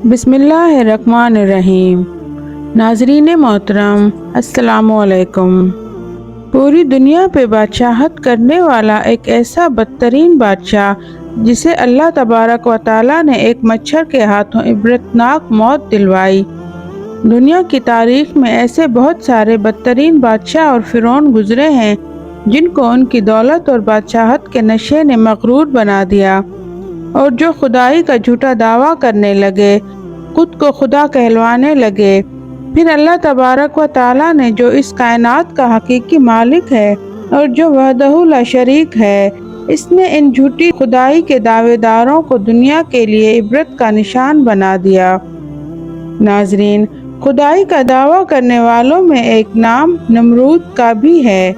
بسم اللہ الرحمن الرحیم۔ ناظرین محترم، السلام علیکم۔ پوری دنیا پہ بادشاہت کرنے والا ایک ایسا بدترین بادشاہ جسے اللہ تبارک و تعالیٰ نے ایک مچھر کے ہاتھوں عبرتناک موت دلوائی۔ دنیا کی تاریخ میں ایسے بہت سارے بدترین بادشاہ اور فرعون گزرے ہیں جن کو ان کی دولت اور بادشاہت کے نشے نے مغرور بنا دیا، اور جو خدائی کا جھوٹا دعویٰ کرنے لگے، خود کو خدا کہلوانے لگے۔ پھر اللہ تبارک و تعالیٰ نے جو اس کائنات کا حقیقی مالک ہے اور جو وحدہ لا شریک ہے، اس نے ان جھوٹی خدائی کے دعوے داروں کو دنیا کے لیے عبرت کا نشان بنا دیا۔ ناظرین، خدائی کا دعویٰ کرنے والوں میں ایک نام نمرود کا بھی ہے۔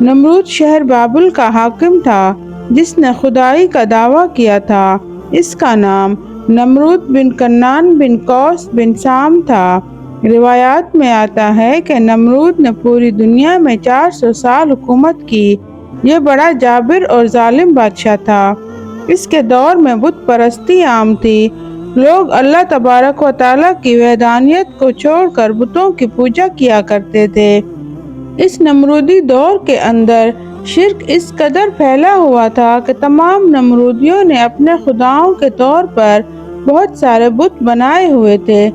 نمرود شہر بابل کا حاکم تھا جس نے خدائی کا دعویٰ کیا تھا۔ اس کا نام نمرود بن کنعان بن قوس بن سام تھا۔ روایات میں آتا ہے کہ نمرود نے پوری دنیا میں 400 سال حکومت کی۔ یہ بڑا جابر اور ظالم بادشاہ تھا۔ اس کے دور میں بت پرستی عام تھی۔ لوگ اللہ تبارک و تعالیٰ کی وحدانیت کو چھوڑ کر بتوں کی پوجا کیا کرتے تھے۔ اس نمرودی دور کے اندر شرک اس قدر پھیلا ہوا تھا کہ تمام نمرودیوں نے اپنے خداؤں کے طور پر بہت سارے بت بنائے ہوئے تھے۔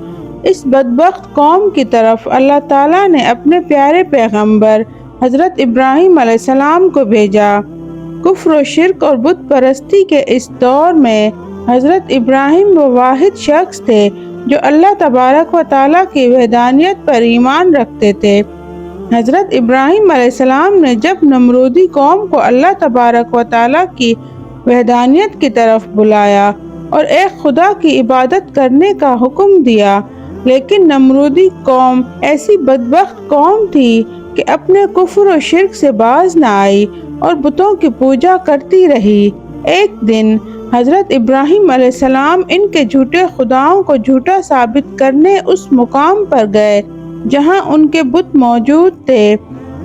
اس بدبخت قوم کی طرف اللہ تعالیٰ نے اپنے پیارے پیغمبر حضرت ابراہیم علیہ السلام کو بھیجا۔ کفر و شرک اور بت پرستی کے اس دور میں حضرت ابراہیم وہ واحد شخص تھے جو اللہ تبارک و تعالیٰ کی وحدانیت پر ایمان رکھتے تھے۔ حضرت ابراہیم علیہ السلام نے جب نمرودی قوم کو اللہ تبارک و تعالیٰ کی وحدانیت کی طرف بلایا اور ایک خدا کی عبادت کرنے کا حکم دیا، لیکن نمرودی قوم ایسی بدبخت قوم تھی کہ اپنے کفر و شرک سے باز نہ آئی اور بتوں کی پوجا کرتی رہی۔ ایک دن حضرت ابراہیم علیہ السلام ان کے جھوٹے خداؤں کو جھوٹا ثابت کرنے اس مقام پر گئے جہاں ان کے بت موجود تھے،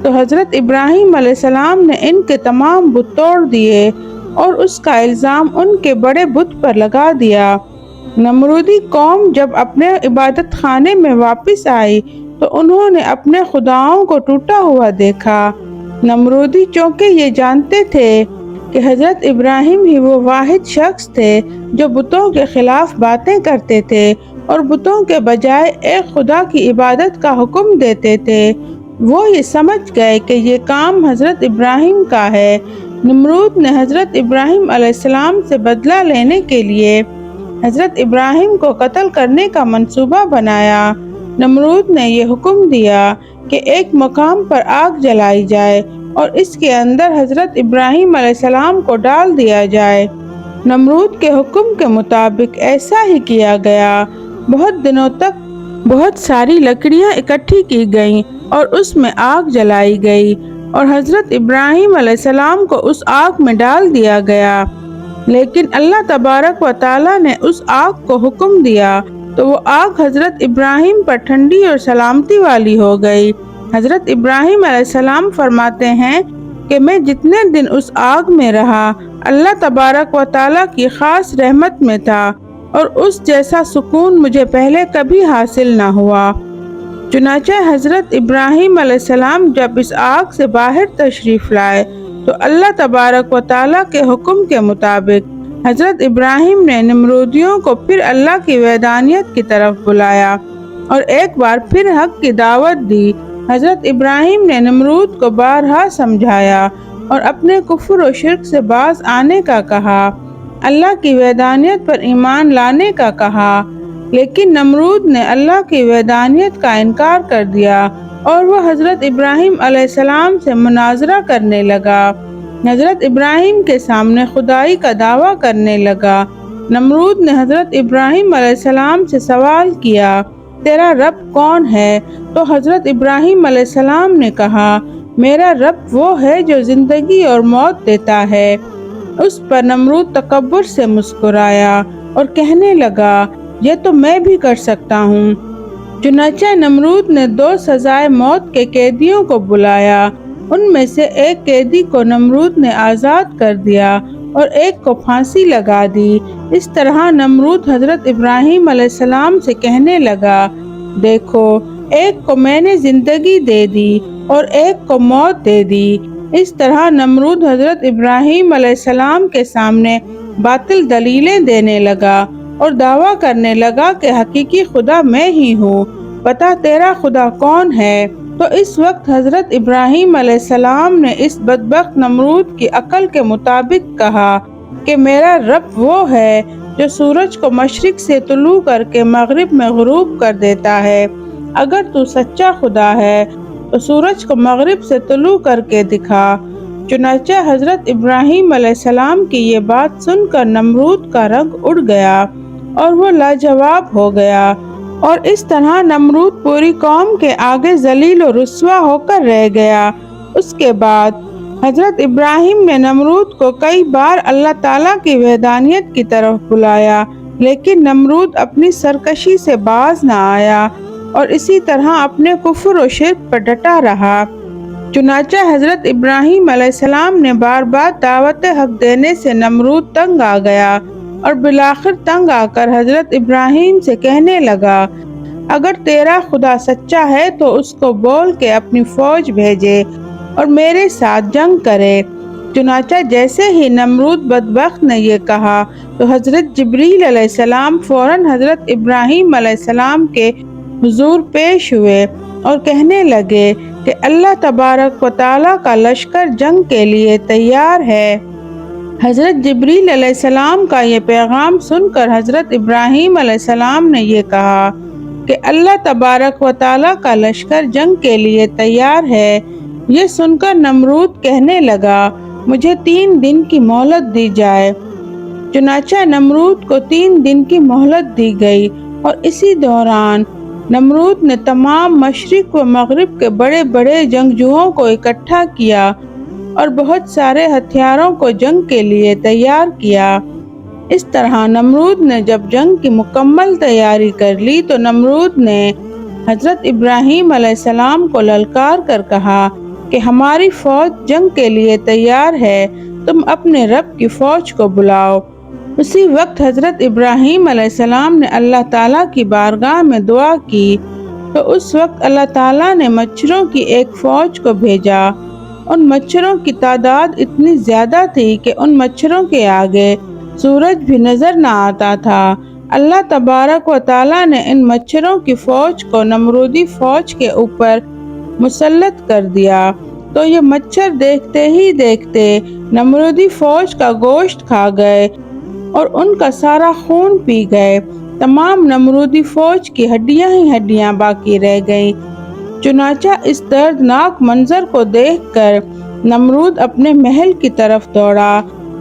تو حضرت ابراہیم علیہ السلام نے ان کے تمام بت توڑ دیے اور اس کا الزام ان کے بڑے بت پر لگا دیا۔ نمرودی قوم جب اپنے عبادت خانے میں واپس آئی تو انہوں نے اپنے خداؤں کو ٹوٹا ہوا دیکھا۔ نمرودی چونکہ یہ جانتے تھے کہ حضرت ابراہیم ہی وہ واحد شخص تھے جو بتوں کے خلاف باتیں کرتے تھے اور بتوں کے بجائے ایک خدا کی عبادت کا حکم دیتے تھے، وہ یہ سمجھ گئے کہ یہ کام حضرت ابراہیم کا ہے۔ نمرود نے حضرت ابراہیم علیہ السلام سے بدلہ لینے کے لیے حضرت ابراہیم کو قتل کرنے کا منصوبہ بنایا۔ نمرود نے یہ حکم دیا کہ ایک مقام پر آگ جلائی جائے اور اس کے اندر حضرت ابراہیم علیہ السلام کو ڈال دیا جائے۔ نمرود کے حکم کے مطابق ایسا ہی کیا گیا۔ بہت دنوں تک بہت ساری لکڑیاں اکٹھی کی گئیں اور اس میں آگ جلائی گئی اور حضرت ابراہیم علیہ السلام کو اس آگ میں ڈال دیا گیا، لیکن اللہ تبارک و تعالیٰ نے اس آگ کو حکم دیا تو وہ آگ حضرت ابراہیم پر ٹھنڈی اور سلامتی والی ہو گئی۔ حضرت ابراہیم علیہ السلام فرماتے ہیں کہ میں جتنے دن اس آگ میں رہا، اللہ تبارک و تعالیٰ کی خاص رحمت میں تھا اور اس جیسا سکون مجھے پہلے کبھی حاصل نہ ہوا۔ چنانچہ حضرت ابراہیم علیہ السلام جب اس آگ سے باہر تشریف لائے تو اللہ تبارک و تعالیٰ کے حکم کے مطابق حضرت ابراہیم نے نمرودیوں کو پھر اللہ کی وحدانیت کی طرف بلایا اور ایک بار پھر حق کی دعوت دی۔ حضرت ابراہیم نے نمرود کو بارہا سمجھایا اور اپنے کفر و شرک سے باز آنے کا کہا، اللہ کی وحدانیت پر ایمان لانے کا کہا، لیکن نمرود نے اللہ کی وحدانیت کا انکار کر دیا اور وہ حضرت ابراہیم علیہ السلام سے مناظرہ کرنے لگا۔ حضرت ابراہیم کے سامنے خدائی کا دعویٰ کرنے لگا۔ نمرود نے حضرت ابراہیم علیہ السلام سے سوال کیا، تیرا رب کون ہے؟ تو حضرت ابراہیم علیہ السلام نے کہا، میرا رب وہ ہے جو زندگی اور موت دیتا ہے۔ اس پر نمرود تکبر سے مسکرایا اور کہنے لگا، یہ تو میں بھی کر سکتا ہوں۔ چنانچہ نمرود نے 2 سزائے موت کے قیدیوں کو بلایا۔ ان میں سے ایک قیدی کو نمرود نے آزاد کر دیا اور ایک کو پھانسی لگا دی۔ اس طرح نمرود حضرت ابراہیم علیہ السلام سے کہنے لگا، دیکھو، ایک کو میں نے زندگی دے دی اور ایک کو موت دے دی۔ اس طرح نمرود حضرت ابراہیم علیہ السلام کے سامنے باطل دلیلیں دینے لگا اور دعویٰ کرنے لگا کہ حقیقی خدا میں ہی ہوں، بتا تیرا خدا کون ہے؟ تو اس وقت حضرت ابراہیم علیہ السلام نے اس بدبخت نمرود کی عقل کے مطابق کہا کہ میرا رب وہ ہے جو سورج کو مشرق سے طلوع کر کے مغرب میں غروب کر دیتا ہے۔ اگر تو سچا خدا ہے تو سورج کو مغرب سے طلوع کر کے دکھا۔ چنانچہ حضرت ابراہیم علیہ السلام کی یہ بات سن کر نمرود کا رنگ اڑ گیا اور وہ لاجواب ہو گیا، اور اس طرح نمرود پوری قوم کے آگے ذلیل و رسوا ہو کر رہ گیا۔ اس کے بعد حضرت ابراہیم نے نمرود کو کئی بار اللہ تعالیٰ کی وحدانیت کی طرف بلایا، لیکن نمرود اپنی سرکشی سے باز نہ آیا اور اسی طرح اپنے کفر و شرک پر ڈٹا رہا۔ چنانچہ حضرت ابراہیم علیہ السلام نے بار بار دعوت حق دینے سے نمرود تنگ آ گیا اور بالآخر تنگ آ کر حضرت ابراہیم سے کہنے لگا، اگر تیرا خدا سچا ہے تو اس کو بول کے اپنی فوج بھیجے اور میرے ساتھ جنگ کرے۔ چنانچہ جیسے ہی نمرود بدبخت نے یہ کہا تو حضرت جبریل علیہ السلام فوراً حضرت ابراہیم علیہ السلام کے حضور پیش ہوئے اور کہنے لگے کہ اللہ تبارک و تعالیٰ کا لشکر جنگ کے لیے تیار ہے۔ حضرت جبریل علیہ السلام کا یہ پیغام سن کر حضرت ابراہیم علیہ السلام نے یہ کہا کہ اللہ تبارک و تعالیٰ کا لشکر جنگ کے لیے تیار ہے۔ یہ سن کر نمرود کہنے لگا، مجھے 3 دن کی مہلت دی جائے۔ چنانچہ نمرود کو 3 دن کی مہلت دی گئی، اور اسی دوران نمرود نے تمام مشرق و مغرب کے بڑے بڑے جنگجوؤں کو اکٹھا کیا اور بہت سارے ہتھیاروں کو جنگ کے لیے تیار کیا۔ اس طرح نمرود نے جب جنگ کی مکمل تیاری کر لی تو نمرود نے حضرت ابراہیم علیہ السلام کو للکار کر کہا کہ ہماری فوج جنگ کے لیے تیار ہے، تم اپنے رب کی فوج کو بلاؤ۔ اسی وقت حضرت ابراہیم علیہ السلام نے اللہ تعالیٰ کی بارگاہ میں دعا کی تو اس وقت اللہ تعالیٰ نے مچھروں کی ایک فوج کو بھیجا۔ ان مچھروں کی تعداد اتنی زیادہ تھی کہ ان مچھروں کے آگے سورج بھی نظر نہ آتا تھا۔ اللہ تبارک و تعالیٰ نے ان مچھروں کی فوج کو نمرودی فوج کے اوپر مسلط کر دیا تو یہ مچھر دیکھتے ہی دیکھتے نمرودی فوج کا گوشت کھا گئے اور ان کا سارا خون پی گئے۔ تمام نمرودی فوج کی ہڈیاں ہی ہڈیاں باقی رہ گئیں۔ چنانچہ اس دردناک منظر کو دیکھ کر نمرود اپنے محل کی طرف دوڑا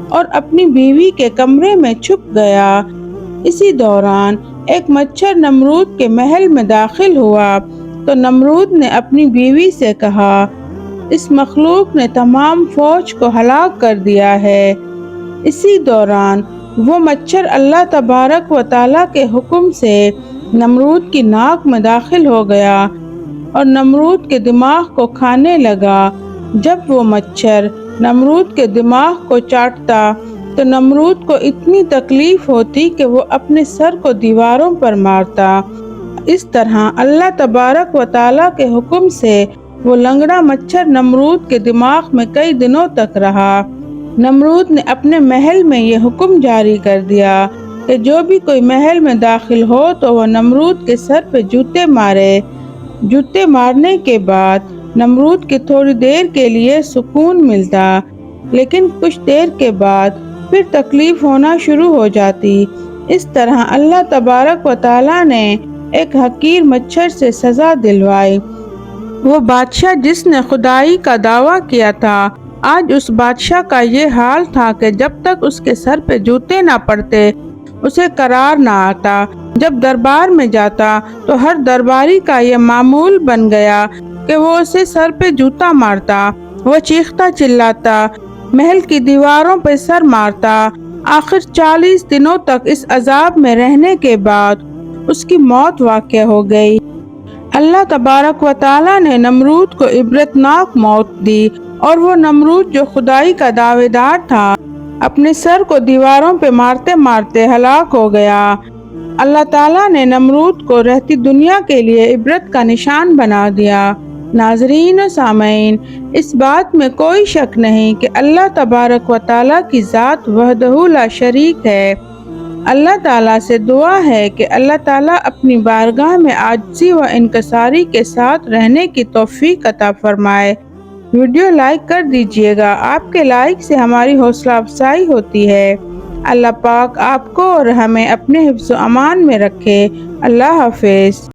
اور اپنی بیوی کے کمرے میں چھپ گیا۔ اسی دوران ایک مچھر نمرود کے محل میں داخل ہوا تو نمرود نے اپنی بیوی سے کہا، اس مخلوق نے تمام فوج کو ہلاک کر دیا ہے۔ اسی دوران وہ مچھر اللہ تبارک و تعالیٰ کے حکم سے نمرود کی ناک میں داخل ہو گیا اور نمرود کے دماغ کو کھانے لگا۔ جب وہ مچھر نمرود کے دماغ کو چاٹتا تو نمرود کو اتنی تکلیف ہوتی کہ وہ اپنے سر کو دیواروں پر مارتا۔ اس طرح اللہ تبارک و تعالیٰ کے حکم سے وہ لنگڑا مچھر نمرود کے دماغ میں کئی دنوں تک رہا۔ نمرود نے اپنے محل میں یہ حکم جاری کر دیا کہ جو بھی کوئی محل میں داخل ہو تو وہ نمرود کے سر پہ جوتے مارے۔ جوتے مارنے کے بعد نمرود کی تھوڑی دیر کے لیے سکون ملتا، لیکن کچھ دیر کے بعد پھر تکلیف ہونا شروع ہو جاتی۔ اس طرح اللہ تبارک و تعالیٰ نے ایک حقیر مچھر سے سزا دلوائی۔ وہ بادشاہ جس نے خدائی کا دعویٰ کیا تھا، آج اس بادشاہ کا یہ حال تھا کہ جب تک اس کے سر پہ جوتے نہ پڑتے اسے قرار نہ آتا۔ جب دربار میں جاتا تو ہر درباری کا یہ معمول بن گیا کہ وہ اسے سر پہ جوتا مارتا۔ وہ چیختا چلاتا، محل کی دیواروں پہ سر مارتا۔ آخر 40 دنوں تک اس عذاب میں رہنے کے بعد اس کی موت واقع ہو گئی۔ اللہ تبارک و تعالیٰ نے نمرود کو عبرتناک موت دی، اور وہ نمرود جو خدائی کا دعویدار تھا اپنے سر کو دیواروں پہ مارتے مارتے ہلاک ہو گیا۔ اللہ تعالیٰ نے نمرود کو رہتی دنیا کے لیے عبرت کا نشان بنا دیا۔ ناظرین و سامعین، اس بات میں کوئی شک نہیں کہ اللہ تبارک و تعالیٰ کی ذات وحدہ لا شریک ہے۔ اللہ تعالیٰ سے دعا ہے کہ اللہ تعالیٰ اپنی بارگاہ میں عاجزی و انکساری کے ساتھ رہنے کی توفیق عطا فرمائے۔ ویڈیو لائک کر دیجیے گا، آپ کے لائک سے ہماری حوصلہ افزائی ہوتی ہے۔ اللہ پاک آپ کو اور ہمیں اپنے حفظ و امان میں رکھے۔ اللہ حافظ۔